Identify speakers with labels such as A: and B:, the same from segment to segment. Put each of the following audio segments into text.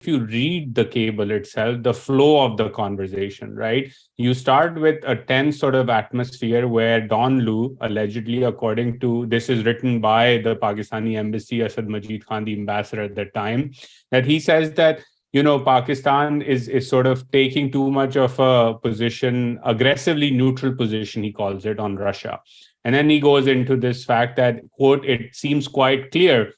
A: if you read the cable itself, the flow of the conversation, right? You start with a tense sort of atmosphere where Don Lu, allegedly, according to this is written by the Pakistani embassy, Asad Majid Khan, the ambassador at the time, that he says that Pakistan is sort of taking too much of a position, aggressively neutral position, he calls it, on Russia. And then he goes into this fact that, quote, it seems quite clear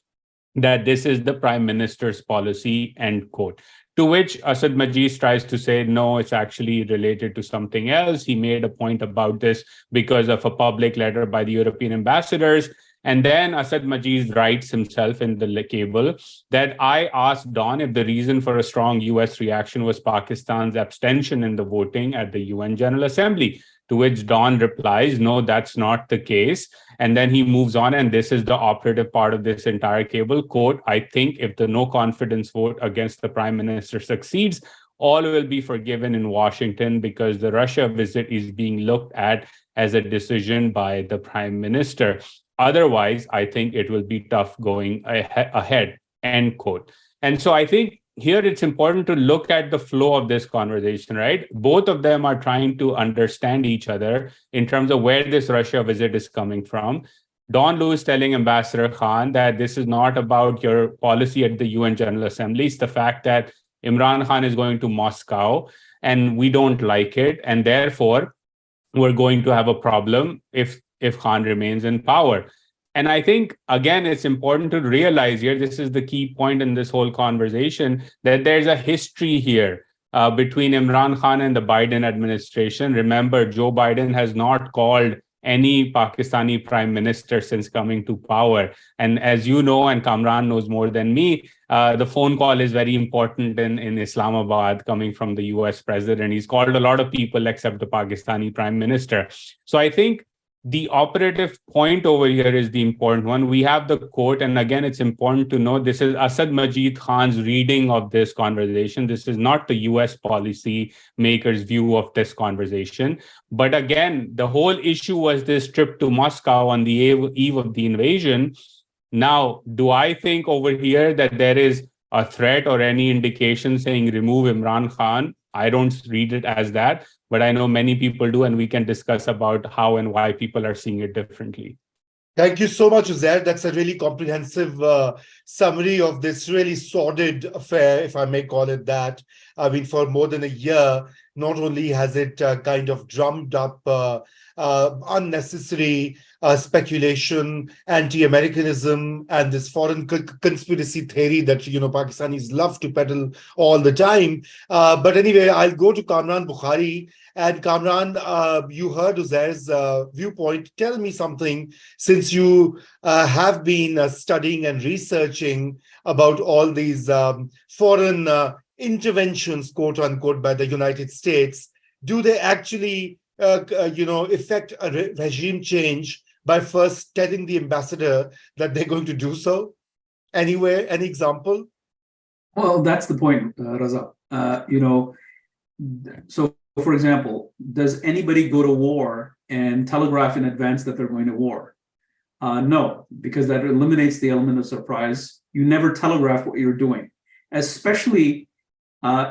A: that this is the prime minister's policy, end quote. To which Asad Majid tries to say, no, it's actually related to something else. He made a point about this because of a public letter by the European ambassadors. And then Asad Majid writes himself in the cable that I asked Don if the reason for a strong US reaction was Pakistan's abstention in the voting at the UN General Assembly. To which Don replies, no, that's not the case. And then he moves on, and this is the operative part of this entire cable. Quote, I think if the no confidence vote against the prime minister succeeds, all will be forgiven in Washington because the Russia visit is being looked at as a decision by the prime minister. Otherwise, I think it will be tough going ahead, end quote. And so I think here it's important to look at the flow of this conversation, right? Both of them are trying to understand each other in terms of where this Russia visit is coming from. Don Lu is telling Ambassador Khan that this is not about your policy at the UN General Assembly. It's the fact that Imran Khan is going to Moscow and we don't like it. And therefore, we're going to have a problem if Khan remains in power. And I think, again, it's important to realize here, this is the key point in this whole conversation, that there's a history here between Imran Khan and the Biden administration. Remember, Joe Biden has not called any Pakistani prime minister since coming to power. And as you know, and Kamran knows more than me, the phone call is very important in Islamabad coming from the US president. He's called a lot of people except the Pakistani prime minister. So I think the operative point over here is the important one. We have the quote, and again, it's important to know this is Asad Majid Khan's reading of this conversation. This is not the US policy maker's view of this conversation. But again, the whole issue was this trip to Moscow on the eve of the invasion. Now, do I think over here that there is a threat or any indication saying remove Imran Khan? I don't read it as that, but I know many people do, and we can discuss about how and why people are seeing it differently.
B: Thank you so much, Uzair. That's a really comprehensive summary of this really sordid affair, if I may call it that. I mean, for more than a year, not only has it kind of drummed up unnecessary speculation, anti-Americanism, and this foreign conspiracy theory that Pakistanis love to peddle all the time. But anyway, I'll go to Kamran Bukhari. And Kamran, you heard Uzair's viewpoint. Tell me something, since you have been studying and researching about all these foreign interventions, quote unquote, by the United States. Do they actually, effect a regime change by first telling the ambassador that they're going to do so? Anywhere, any example?
C: Well, that's the point, Raza. So, for example, does anybody go to war and telegraph in advance that they're going to war? No, because that eliminates the element of surprise. You never telegraph what you're doing, especially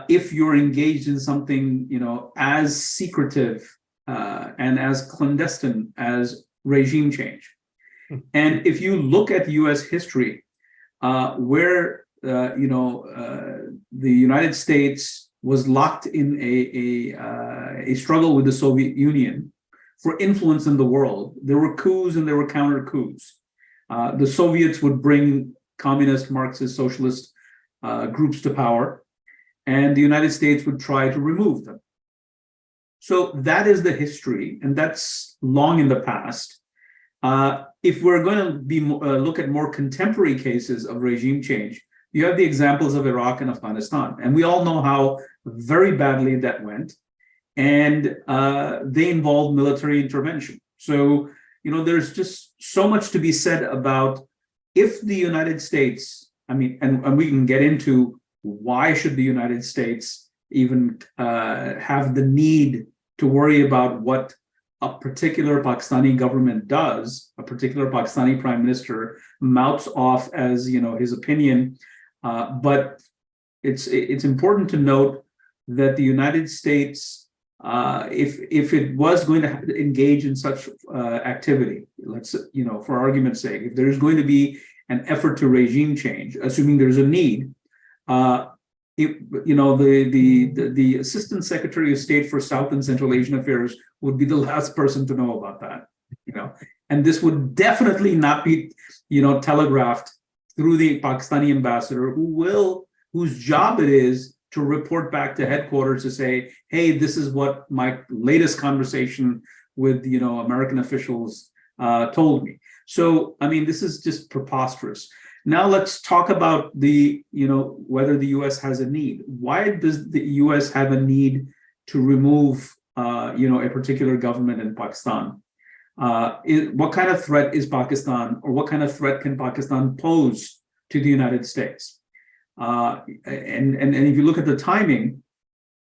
C: if you're engaged in something, as secretive and as clandestine as regime change. And if you look at U.S. history, where the United States was locked in a struggle with the Soviet Union for influence in the world, there were coups and there were counter coups. The Soviets would bring communist, Marxist, socialist groups to power, and the United States would try to remove them. So that is the history, and that's long in the past. If we're going to be look at more contemporary cases of regime change, you have the examples of Iraq and Afghanistan, and we all know how very badly that went, and they involved military intervention. So, there's just so much to be said about if the United States, and we can get into why should the United States even have the need to worry about what a particular Pakistani government does, a particular Pakistani prime minister mouths off as, his opinion. But it's important to note that the United States, if it was going to engage in such activity, let's, for argument's sake, if there's going to be an effort to regime change, assuming there's a need, the Assistant Secretary of State for South and Central Asian Affairs would be the last person to know about that, and this would definitely not be, telegraphed through the Pakistani ambassador, whose job it is to report back to headquarters to say, hey, this is what my latest conversation with, American officials told me. So, I mean, this is just preposterous. Now let's talk about whether the U.S. has a need. Why does the U.S. have a need to remove, a particular government in Pakistan? What kind of threat is Pakistan, or what kind of threat can Pakistan pose to the United States? And if you look at the timing,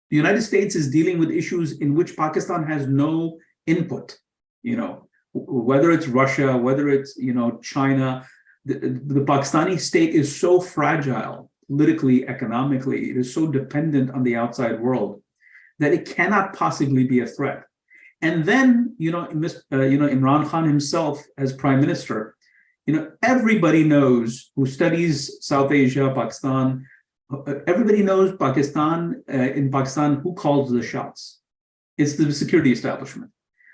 C: the United States is dealing with issues in which Pakistan has no input. Whether it's Russia, whether it's China, the Pakistani state is so fragile politically, economically. It is so dependent on the outside world that it cannot possibly be a threat. And then, Imran Khan himself as prime minister, everybody knows who studies South Asia, Pakistan, everybody knows Pakistan, in Pakistan, who calls the shots. It's the security establishment.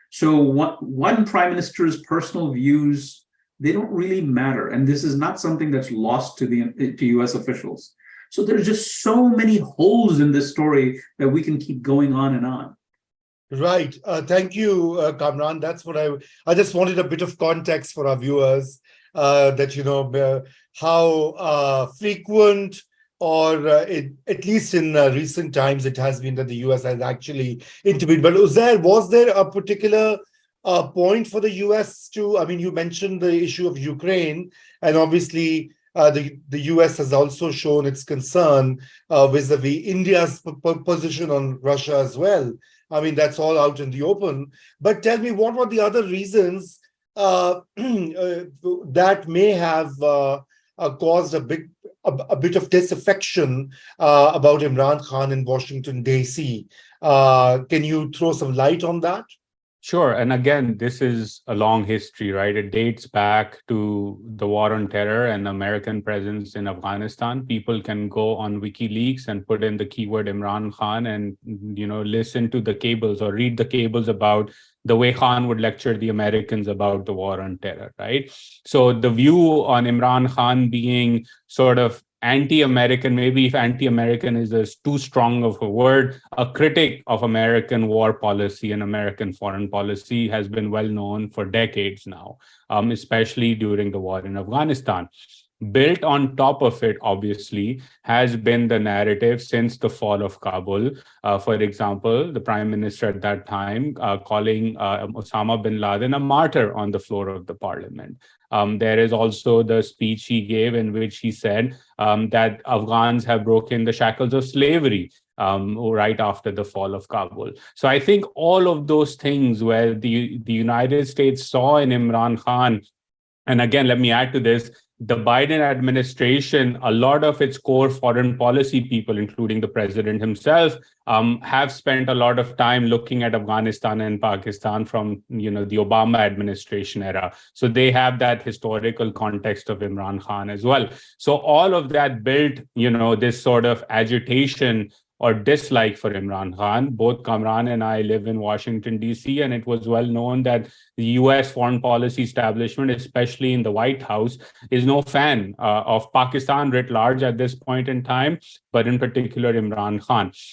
C: So one prime minister's personal views, they don't really matter. And this is not something that's lost to US officials. So there's just so many holes in this story that we can keep going on and on.
B: Right. Thank you, Kamran. That's what I just wanted a bit of context for our viewers, that, how frequent, or at least in recent times, it has been that the US has actually intervened. But was there a particular point for the US to, I mean, you mentioned the issue of Ukraine, and obviously the US has also shown its concern vis-a-vis India's position on Russia as well. I mean, that's all out in the open. But tell me, what were the other reasons that may have caused a bit of disaffection about Imran Khan in Washington, D.C.? Can you throw some light on that?
A: Sure. And again, this is a long history, right? It dates back to the war on terror and American presence in Afghanistan. People can go on WikiLeaks and put in the keyword Imran Khan and, listen to the cables or read the cables about the way Khan would lecture the Americans about the war on terror, right? So the view on Imran Khan being sort of anti-American, maybe if anti-American is too strong of a word, a critic of American war policy and American foreign policy has been well known for decades now, especially during the war in Afghanistan. Built on top of it, obviously, has been the narrative since the fall of Kabul. For example, the prime minister at that time calling Osama bin Laden a martyr on the floor of the parliament. There is also the speech he gave in which he said that Afghans have broken the shackles of slavery right after the fall of Kabul. So I think all of those things where the United States saw in Imran Khan, and again, let me add to this, the Biden administration, a lot of its core foreign policy people, including the president himself, have spent a lot of time looking at Afghanistan and Pakistan from, the Obama administration era. So they have that historical context of Imran Khan as well. So all of that built, this sort of agitation or dislike for Imran Khan. Both Kamran and I live in Washington, D.C., and it was well known that the U.S. foreign policy establishment, especially in the White House, is no fan of Pakistan writ large at this point in time, but in particular Imran Khan.